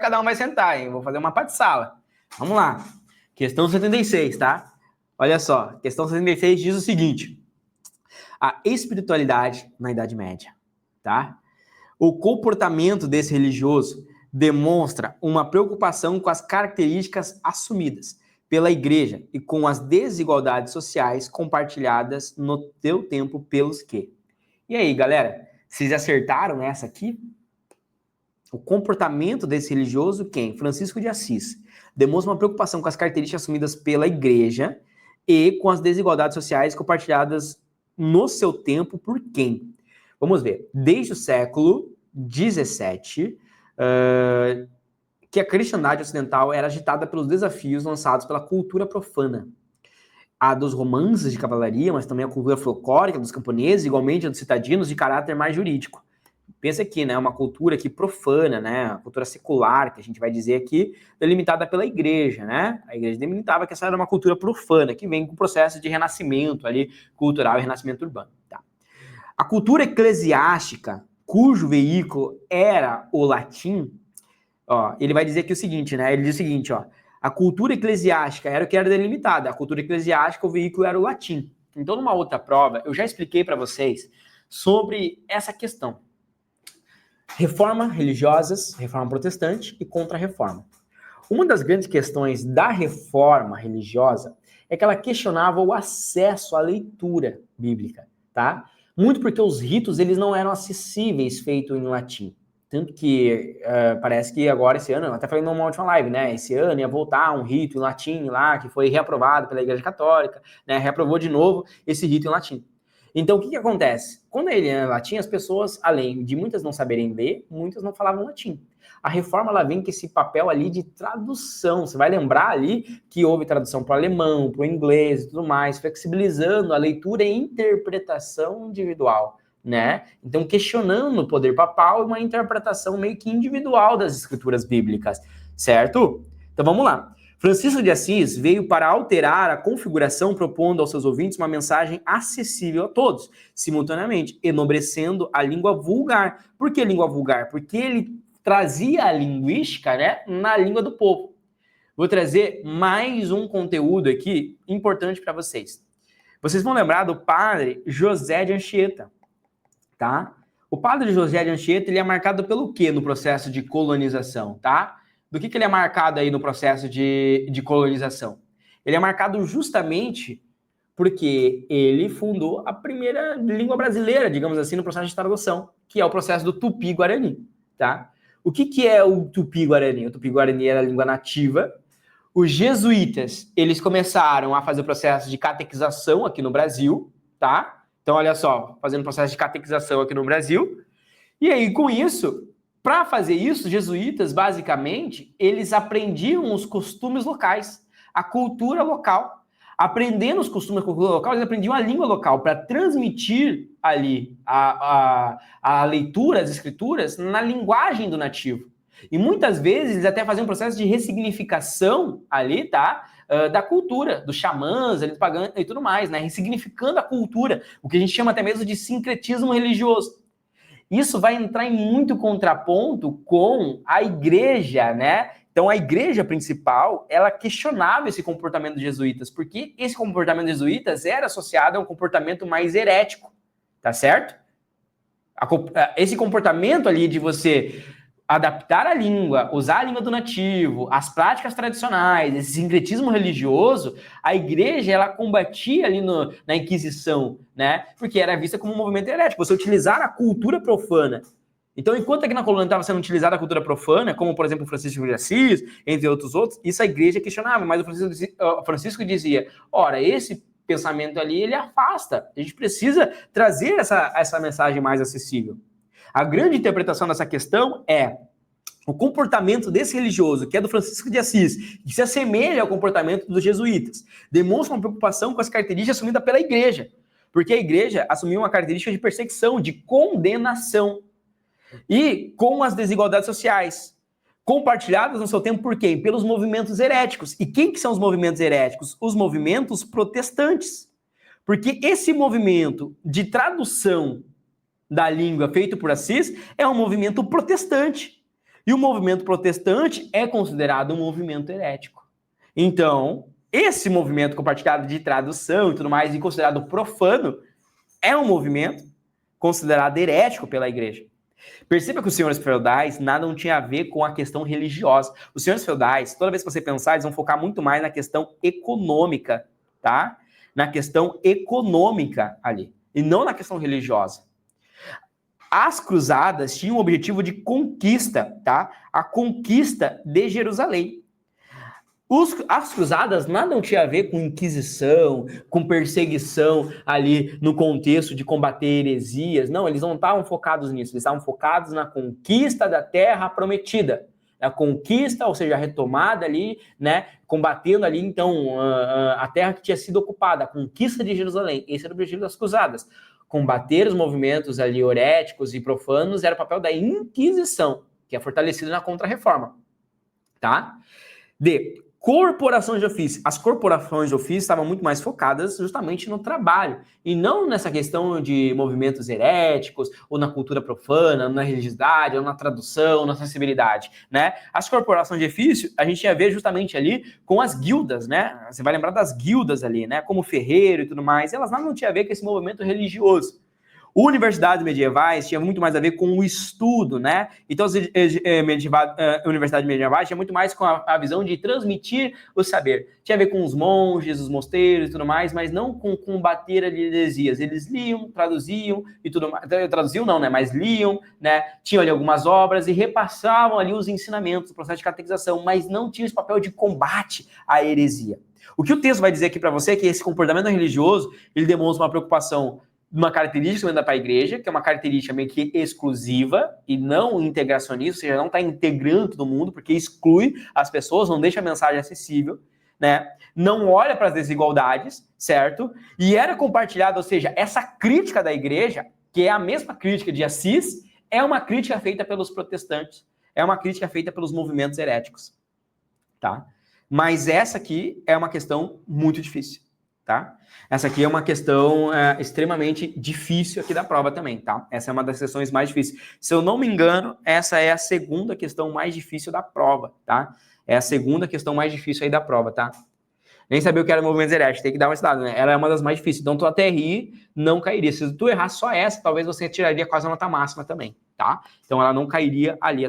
cada um vai sentar, hein? Eu vou fazer uma parte de sala. Vamos lá. Questão 76, tá? Olha só, questão 76 diz o seguinte: a espiritualidade na Idade Média, tá? O comportamento desse religioso demonstra uma preocupação com as características assumidas pela igreja e com as desigualdades sociais compartilhadas no teu tempo pelos que. E aí, galera, vocês acertaram essa aqui? O comportamento desse religioso, quem? Francisco de Assis. Demonstra uma preocupação com as características assumidas pela igreja e com as desigualdades sociais compartilhadas no seu tempo por quem? Vamos ver. Desde o século XVII, que a cristandade ocidental era agitada pelos desafios lançados pela cultura profana. A dos romances de cavalaria, mas também a cultura folclórica dos camponeses, igualmente a dos citadinos, de caráter mais jurídico. Pensa aqui, né, uma cultura aqui profana, né, a cultura secular, que a gente vai dizer aqui, delimitada pela igreja, né, a igreja delimitava que essa era uma cultura profana, que vem com o processo de renascimento ali, cultural e renascimento urbano, tá? A cultura eclesiástica, cujo veículo era o latim, ó, ele vai dizer aqui o seguinte, né, ele diz o seguinte, ó, a cultura eclesiástica era o que era delimitada, a cultura eclesiástica, o veículo era o latim. Então, numa outra prova, eu já expliquei para vocês sobre essa questão. Reforma religiosas, reforma protestante e contra-reforma. Uma das grandes questões da reforma religiosa é que ela questionava o acesso à leitura bíblica, tá? Muito porque os ritos, eles não eram acessíveis feitos em latim. Tanto que parece que agora, esse ano, eu até falei numa última live, né? Esse ano ia voltar um rito em latim lá, que foi reaprovado pela Igreja Católica, né? Reaprovou de novo esse rito em latim. Então, o que acontece? Quando ele é latim, as pessoas, além de muitas não saberem ler, muitas não falavam latim. A reforma, ela vem com esse papel ali de tradução. Você vai lembrar ali que houve tradução para o alemão, para o inglês e tudo mais, flexibilizando a leitura e interpretação individual, né? Então, questionando o poder papal e uma interpretação meio que individual das escrituras bíblicas, certo? Então, vamos lá. Francisco de Assis veio para alterar a configuração, propondo aos seus ouvintes uma mensagem acessível a todos, simultaneamente, enobrecendo a língua vulgar. Por que língua vulgar? Porque ele trazia a linguística, né, na língua do povo. Vou trazer mais um conteúdo aqui importante para vocês. Vocês vão lembrar do padre José de Anchieta, tá? O padre José de Anchieta, ele é marcado pelo quê no processo de colonização, tá? Do que ele é marcado aí no processo de colonização? Ele é marcado justamente porque ele fundou a primeira língua brasileira, digamos assim, no processo de tradução, que é o processo do Tupi-Guarani, tá? O que é o Tupi-Guarani? O Tupi-Guarani era a língua nativa. Os jesuítas, eles começaram a fazer o processo de catequização aqui no Brasil, tá? Então, olha só, fazendo o processo de catequização aqui no Brasil. E aí, com isso, para fazer isso, os jesuítas, basicamente, eles aprendiam os costumes locais, a cultura local. Aprendendo os costumes da cultura local, eles aprendiam a língua local para transmitir ali a leitura, as escrituras, na linguagem do nativo. E muitas vezes eles até faziam um processo de ressignificação ali, tá? Da cultura, dos xamãs, eles pagando e tudo mais, né? Ressignificando a cultura, o que a gente chama até mesmo de sincretismo religioso. Isso vai entrar em muito contraponto com a igreja, né? Então, a igreja principal, ela questionava esse comportamento dos jesuítas, porque esse comportamento dos jesuítas era associado a um comportamento mais herético, tá certo? Esse comportamento ali de você adaptar a língua, usar a língua do nativo, as práticas tradicionais, esse sincretismo religioso, a igreja, ela combatia ali na Inquisição, né? Porque era vista como um movimento herético, você utilizar a cultura profana. Então, enquanto aqui na colônia estava sendo utilizada a cultura profana, como, por exemplo, o Francisco de Assis, entre outros, isso a igreja questionava, mas o Francisco dizia, ora, esse pensamento ali, ele afasta, a gente precisa trazer essa mensagem mais acessível. A grande interpretação dessa questão é o comportamento desse religioso, que é do Francisco de Assis, que se assemelha ao comportamento dos jesuítas, demonstra uma preocupação com as características assumidas pela igreja, porque a igreja assumiu uma característica de perseguição, de condenação, e com as desigualdades sociais, compartilhadas no seu tempo por quem? Pelos movimentos heréticos. E quem que são os movimentos heréticos? Os movimentos protestantes. Porque esse movimento de tradução da língua feito por Assis é um movimento protestante. E o movimento protestante é considerado um movimento herético. Então, esse movimento compartilhado de tradução e tudo mais, e considerado profano, é um movimento considerado herético pela igreja. Perceba que os senhores feudais nada não tinha a ver com a questão religiosa. Os senhores feudais, toda vez que você pensar, eles vão focar muito mais na questão econômica, tá? Na questão econômica ali, e não na questão religiosa. As cruzadas tinham o objetivo de conquista, tá? A conquista de Jerusalém. As cruzadas nada não tinha a ver com inquisição, com perseguição ali no contexto de combater heresias. Não, eles não estavam focados nisso. Eles estavam focados na conquista da terra prometida. A conquista, ou seja, a retomada ali, né? Combatendo ali, então, a terra que tinha sido ocupada, a conquista de Jerusalém. Esse era o objetivo das cruzadas. Combater os movimentos ali heréticos e profanos era o papel da Inquisição, que é fortalecido na Contra-Reforma. Tá? Corporações de ofício. As corporações de ofício estavam muito mais focadas justamente no trabalho, e não nessa questão de movimentos heréticos, ou na cultura profana, na religiosidade, ou na tradução, na sensibilidade, né? As corporações de ofício, a gente ia ver justamente ali com as guildas, né? Você vai lembrar das guildas ali, né? Como ferreiro e tudo mais, elas não tinham a ver com esse movimento religioso. Universidades medievais tinha muito mais a ver com o estudo, né? Então, as universidades medievais tinha muito mais com a visão de transmitir o saber. Tinha a ver com os monges, os mosteiros e tudo mais, mas não com combater as heresias. Eles liam, traduziam e tudo mais. Traduziam não, né? Mas liam, né? Tinham ali algumas obras e repassavam ali os ensinamentos, o processo de catequização, mas não tinha esse papel de combate à heresia. O que o texto vai dizer aqui para você é que esse comportamento religioso, ele demonstra uma preocupação, uma característica para a igreja, que é uma característica meio que exclusiva e não integracionista, ou seja, não está integrando todo mundo, porque exclui as pessoas, não deixa a mensagem acessível, né? Não olha para as desigualdades, certo? E era compartilhado, ou seja, essa crítica da igreja, que é a mesma crítica de Assis, é uma crítica feita pelos protestantes, é uma crítica feita pelos movimentos heréticos, tá? Mas essa aqui é uma questão muito difícil. Tá? Essa aqui é uma questão extremamente difícil aqui da prova também, tá? Essa é uma das questões mais difíceis. Se eu não me engano, essa é a segunda questão mais difícil da prova, tá? É a segunda questão mais difícil aí da prova, tá? Nem sabia o que era movimentos heréticos, tem que dar uma estudada, né? Ela é uma das mais difíceis, então tu até rir não cairia. Se tu errar só essa, talvez você tiraria quase a nota máxima também, tá? Então ela não cairia ali a tua